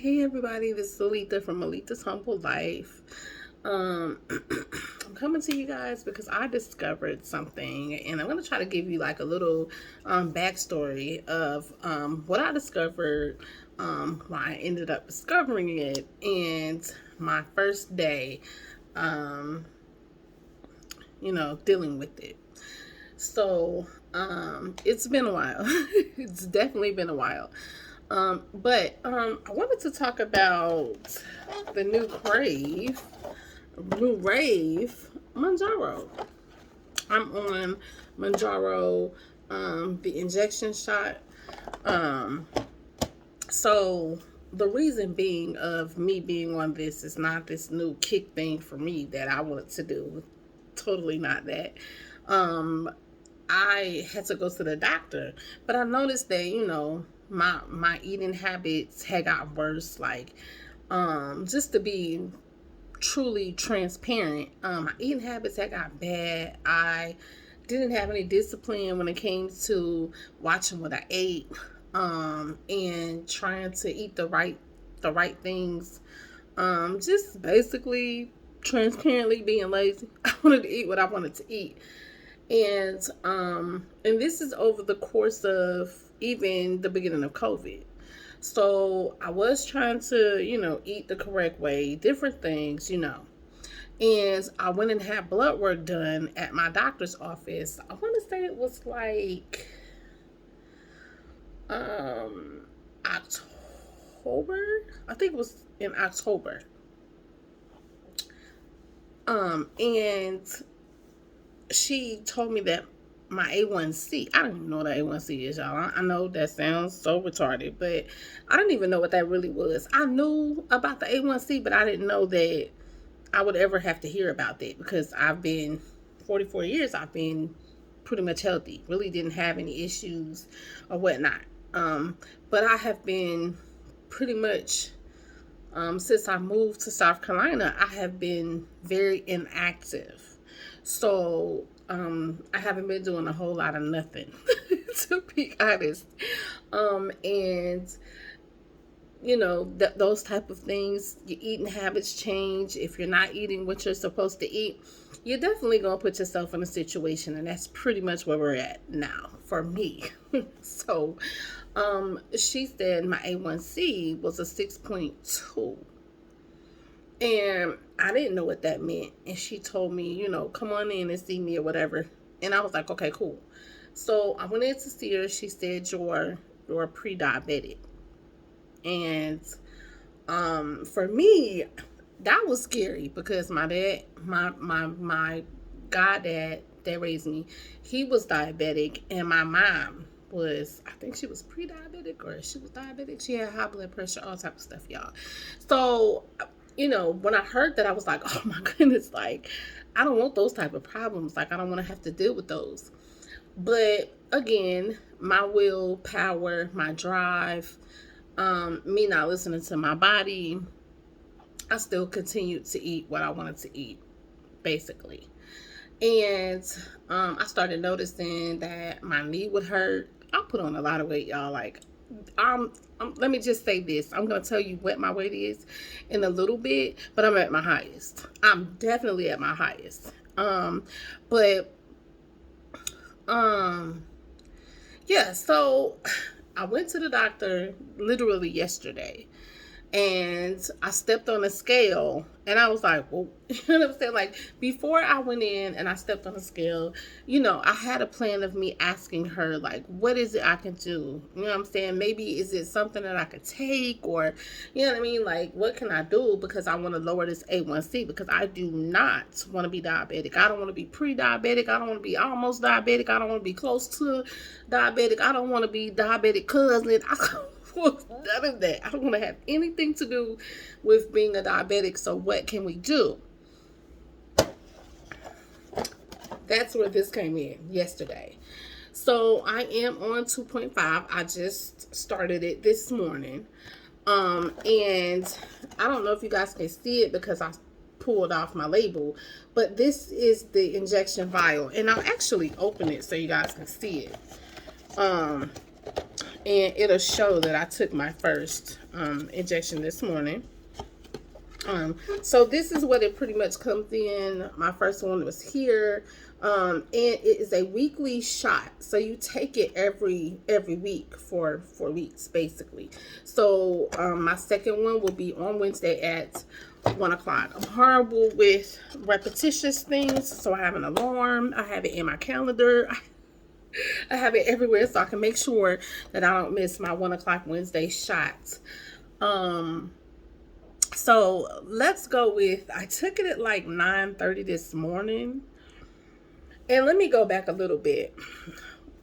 Hey everybody, this is Alita from Alita's Humble Life. I'm coming to you guys because I discovered something, and I'm going to try to give you like a little backstory of what I discovered, why I ended up discovering it, and my first day, um, dealing with it. So, it's been a while. It's definitely been a while. But I wanted to talk about the new rave, Manjaro. I'm on Manjaro, the injection shot. Um, so the reason being of me being on this is not this new kick thing for me that I wanted to do. Totally not that. Um, I had to go to the doctor, but I noticed that my eating habits had got worse. Like, just to be truly transparent, my eating habits had got bad. I didn't have any discipline when it came to watching what I ate, and trying to eat the right things. Just basically transparently being lazy. I wanted to eat what I wanted to eat. And this is over the course of even the beginning of COVID. So I was trying to, eat the correct way, different things. And I went and had blood work done at my doctor's office. I want to say it was like October. I think it was in October. And she told me that my A1C, I don't even know what A1C is, y'all. I know that sounds so retarded, but I didn't even know what that really was. I knew about the A1C, but I didn't know that I would ever have to hear about that because I've been 44 years, I've been pretty much healthy, really didn't have any issues or whatnot. But I have been pretty much, since I moved to South Carolina, I have been very inactive. So I haven't been doing a whole lot of nothing, to be honest. And those type of things, your eating habits change. If you're not eating what you're supposed to eat, you're definitely gonna put yourself in a situation, and that's pretty much where we're at now for me. So, she said my A1C was a 6.2. And I didn't know what that meant. And she told me, come on in and see me or whatever. And I was like, okay, cool. So I went in to see her. She said, you're pre-diabetic. And for me, that was scary because my dad, my goddad that raised me, he was diabetic, and my mom was, I think she was pre-diabetic or she was diabetic. She had high blood pressure, all type of stuff, y'all. So when I heard that, I was like, oh my goodness, like, I don't want those type of problems. Like, I don't want to have to deal with those. But again, my willpower, my drive, me not listening to my body, I still continued to eat what I wanted to eat, basically. And I started noticing that my knee would hurt. I put on a lot of weight, y'all. Like, let me just say this. I'm going to tell you what my weight is in a little bit, but I'm at my highest. I'm definitely at my highest. But, yeah, so I went to the doctor literally yesterday, and I stepped on a scale, and I was like, well, you know what I'm saying? Like, before I went in and I stepped on a scale, I had a plan of me asking her, like, what is it I can do? You know what I'm saying? Maybe is it something that I could take, or, you know what I mean? Like, what can I do? Because I want to lower this A1C, because I do not want to be diabetic. I don't want to be pre-diabetic. I don't want to be almost diabetic. I don't want to be close to diabetic. I don't want to be diabetic cousin. None of that. I don't want to have anything to do with being a diabetic. So what can we do? That's where this came in yesterday. So I am on 2.5. I just started it this morning. And I don't know if you guys can see it because I pulled off my label, but this is the injection vial, and I'll actually open it so you guys can see it. and it'll show that I took my first injection this morning. So this is what it pretty much comes in. My first one was here. And it is a weekly shot. So you take it every week for 4 weeks, basically. So my second one will be on Wednesday at 1 o'clock. I'm horrible with repetitious things, so I have an alarm. I have it in my calendar. I have it everywhere so I can make sure that I don't miss my 1 o'clock Wednesday shots. So let's go with, I took it at like 9:30 this morning. And let me go back a little bit.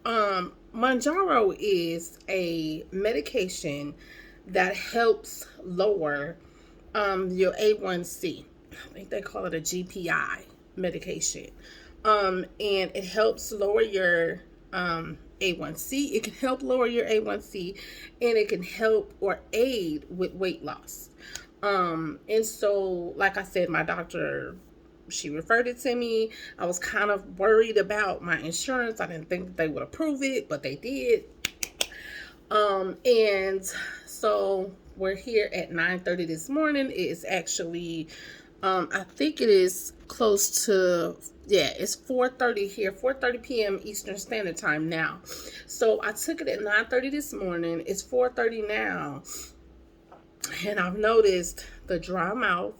Mounjaro is a medication that helps lower your A1C. I think they call it a GPI medication. And it helps lower your A1C. It can help lower your A1C, and it can help or aid with weight loss. And so, like I said, my doctor, she referred it to me. I was kind of worried about my insurance. I didn't think they would approve it, but they did. And so we're here at 9:30 this morning. It is actually, I think it is close to, yeah, it's 4:30 here, 4:30 p.m. Eastern Standard Time now. So I took it at 9:30 this morning. It's 4:30 now. And I've noticed the dry mouth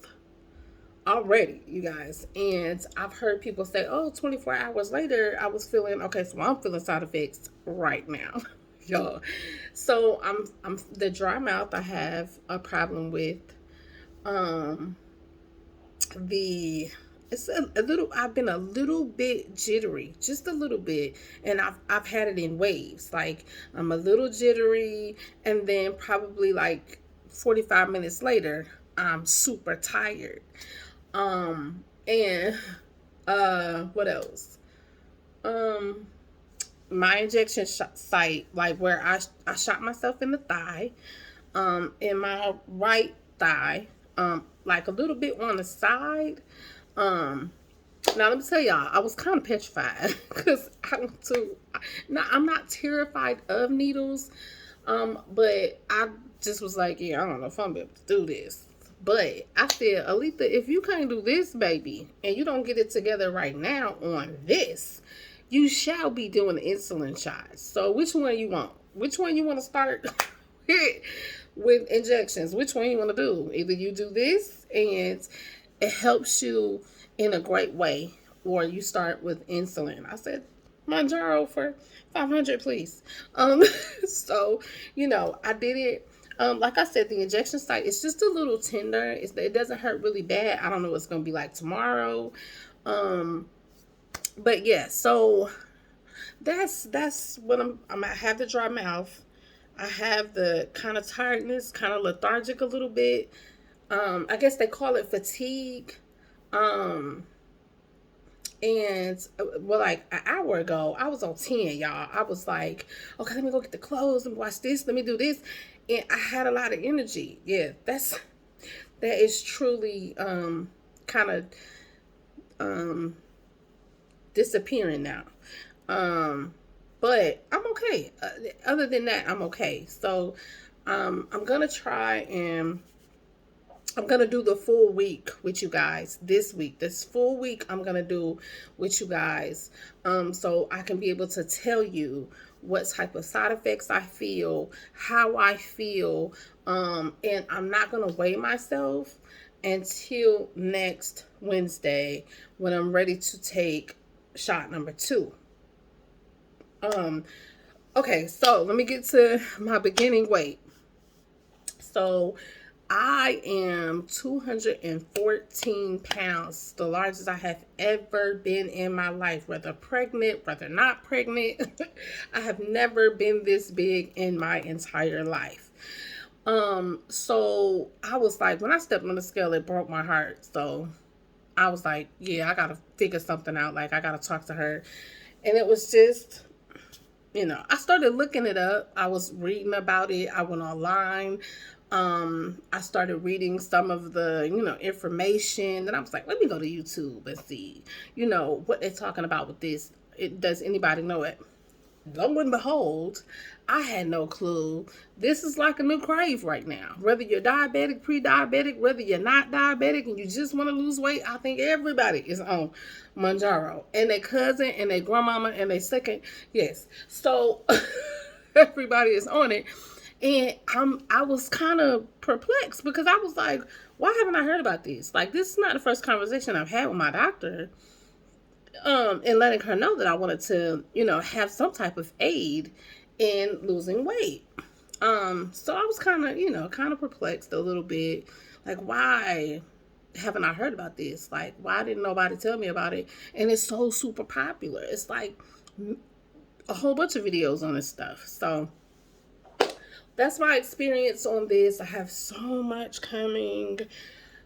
already, you guys. And I've heard people say, oh, 24 hours later, I was feeling, okay, so I'm feeling side effects right now, y'all. So I'm the dry mouth I have a problem with. It's a little, I've been a little bit jittery, just a little bit. And I've had it in waves. Like I'm a little jittery, and then probably like 45 minutes later, I'm super tired. And what else? My injection site, like where I shot myself in the thigh, in my right thigh, like a little bit on the side. Now let me tell y'all, I was kind of petrified because I'm not terrified of needles, but I just was like, yeah, I don't know if I'm able to do this. But I said, Aletha, if you can't do this, baby, and you don't get it together right now on this, you shall be doing insulin shots. So which one you want? Which one you want to start with injections? Which one you want to do? Either you do this and it helps you in a great way, or you start with insulin. I said, Mounjaro for 500, please. So, I did it. Like I said, the injection site is just a little tender. It doesn't hurt really bad. I don't know what it's going to be like tomorrow. But yeah, so that's what I have the dry mouth. I have the kind of tiredness, kind of lethargic a little bit. I guess they call it fatigue. And well, like an hour ago, I was on 10, y'all. I was like, okay, let me go get the clothes and watch this. Let me do this. And I had a lot of energy. Yeah, that is truly kind of disappearing now. But I'm okay. Other than that, I'm okay. So I'm gonna try and I'm going to do the full week with you guys this week. This full week I'm going to do with you guys so I can be able to tell you what type of side effects I feel, how I feel, and I'm not going to weigh myself until next Wednesday when I'm ready to take shot number 2. Okay, so let me get to my beginning weight. So I am 214 pounds, the largest I have ever been in my life, whether pregnant, whether not pregnant. I have never been this big in my entire life. So I was like, when I stepped on the scale, it broke my heart. So I was like, yeah, I got to figure something out. Like, I got to talk to her. And it was just, I started looking it up. I was reading about it. I went online. I started reading some of the, information, and I was like, let me go to YouTube and see, what they're talking about with this. Does anybody know it? lo and behold, I had no clue. This is like a new crave right now. Whether you're diabetic, pre-diabetic, whether you're not diabetic and you just want to lose weight, I think everybody is on Mounjaro. And their cousin and their grandmama and their second, yes. So everybody is on it. And I was kind of perplexed because I was like, why haven't I heard about this? Like, this is not the first conversation I've had with my doctor. And letting her know that I wanted to, have some type of aid in losing weight. So I was kind of perplexed a little bit. Like, why haven't I heard about this? Like, why didn't nobody tell me about it? And it's so super popular. It's like a whole bunch of videos on this stuff. So that's my experience on this. I have so much coming.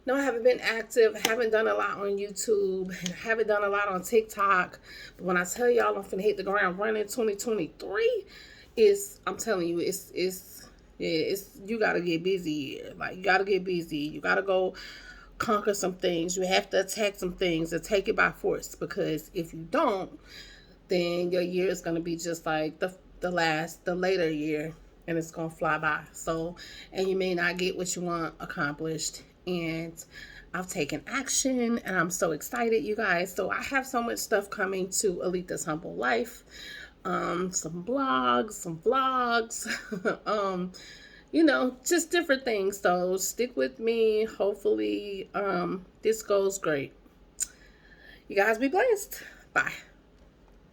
No, I haven't been active. I haven't done a lot on YouTube. I haven't done a lot on TikTok. But when I tell y'all I'm finna hit the ground running 2023, I'm telling you, you gotta get busy. Like, you gotta get busy. You gotta go conquer some things. You have to attack some things and take it by force. Because if you don't, then your year is gonna be just like the later year, and it's gonna fly by. So, and you may not get what you want accomplished. And I've taken action, and I'm so excited, you guys. So I have so much stuff coming to Alita's Humble Life. Some blogs, some vlogs, just different things. So stick with me. Hopefully, this goes great. You guys be blessed. Bye.